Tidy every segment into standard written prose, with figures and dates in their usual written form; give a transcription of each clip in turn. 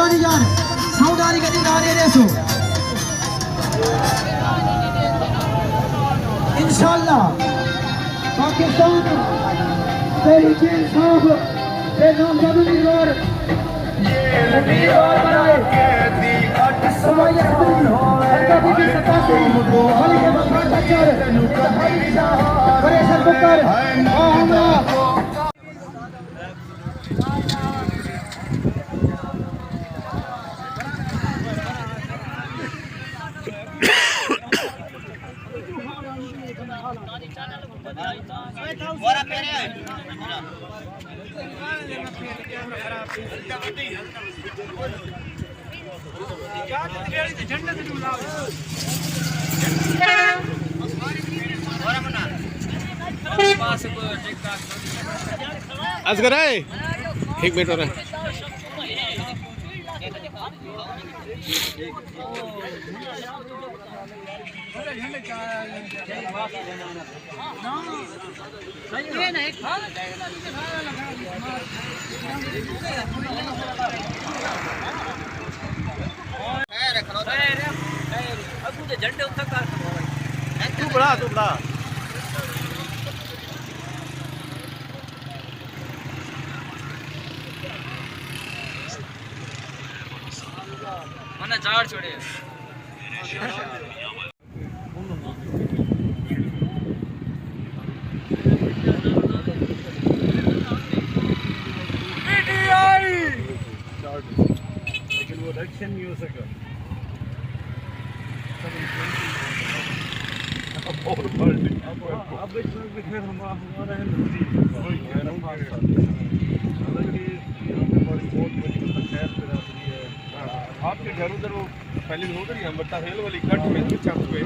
जानी जान साउंड आ रही गड्डी ना दे सो इंशाल्लाह पाकिस्तान तहरीक इंसाफ के नामजद उम्मीदवार बनाए समाई अख्तर सरकारी की सत्ता से वाली के मकान बच्चर परेशान बकर हमरा असगर है 1 मिनट हो रहा है तू बड़ा मैंने चार छोड़े लेकिन वो रक्षण नहीं हो सका अब इसमें भी खैर हमारा है नजदीक वही कह रहा हूँ हालांकि हमारी बहुत बड़ी खैर बिरादरी है आपके घर उधर वो पहले उधर ही हम बता हेल वाली कट में कुछ आप पे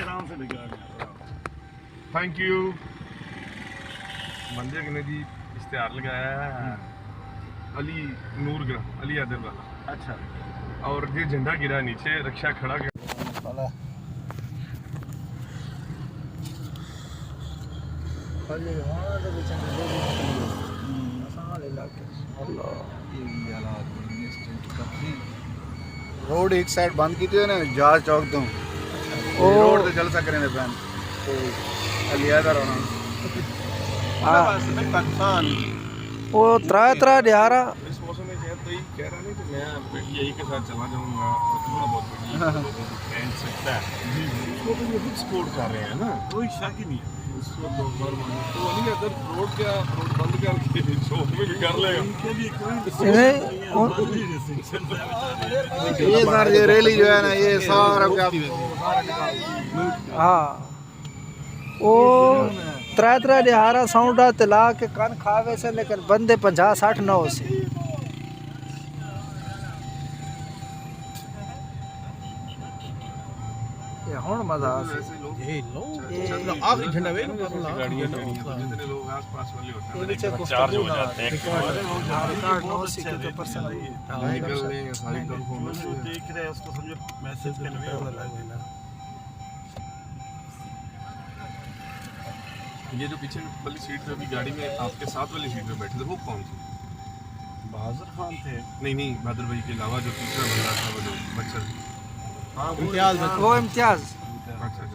आराम से लगा थैंक यू मंदिर के नदी इश्तेहार लगाया है अली नूर ग्राम अली आदिल वाला अच्छा और ये झंडा गिरा नीचे रक्षा खड़ा गया रोड एक साइड बंद की थी ना जहाज चौक तो रोड से चल सक रहे हैं बहन तो अलियादा रहना पाकिस्तान वो त्रा दिहारा इस मौसम में शायद तो कह रहा नहीं तो मैं यही के साथ चला जाऊंगा और थोड़ा बहुत लोगों को फैन सकता है उसको तो ये खुद सपोर्ट कर रहे हैं ना कोई शक ही नहीं है उसको तो नहीं अगर रोड बंद करके शोक में भी कर लेगा ये सर ये रैली जो है ना ये सारा हाँ वो त्रा दिहारा साउंड तिला के कान खावे से लेकर बंदे 50-60 न हो से हुण मजा ये लो आखिरी झंडा वे गाड़ियां जितने लोग आस-पास वाले होते हैं चार्ज हो जाते हैं निकल रहे हैं सारी तरफ देख रहे हैं उसको समझो मैसेज कन्वे होने लगे ना ये जो पीछे वाली सीट पे अभी गाड़ी में आपके साथ वाली सीट पे बैठे थे वो कौन थे बहादुर खान थे नहीं बहादुर भाई के अलावा जो तीसरा बंदा था वो जो बच्चा हाँ वो इम्तियाज अच्छा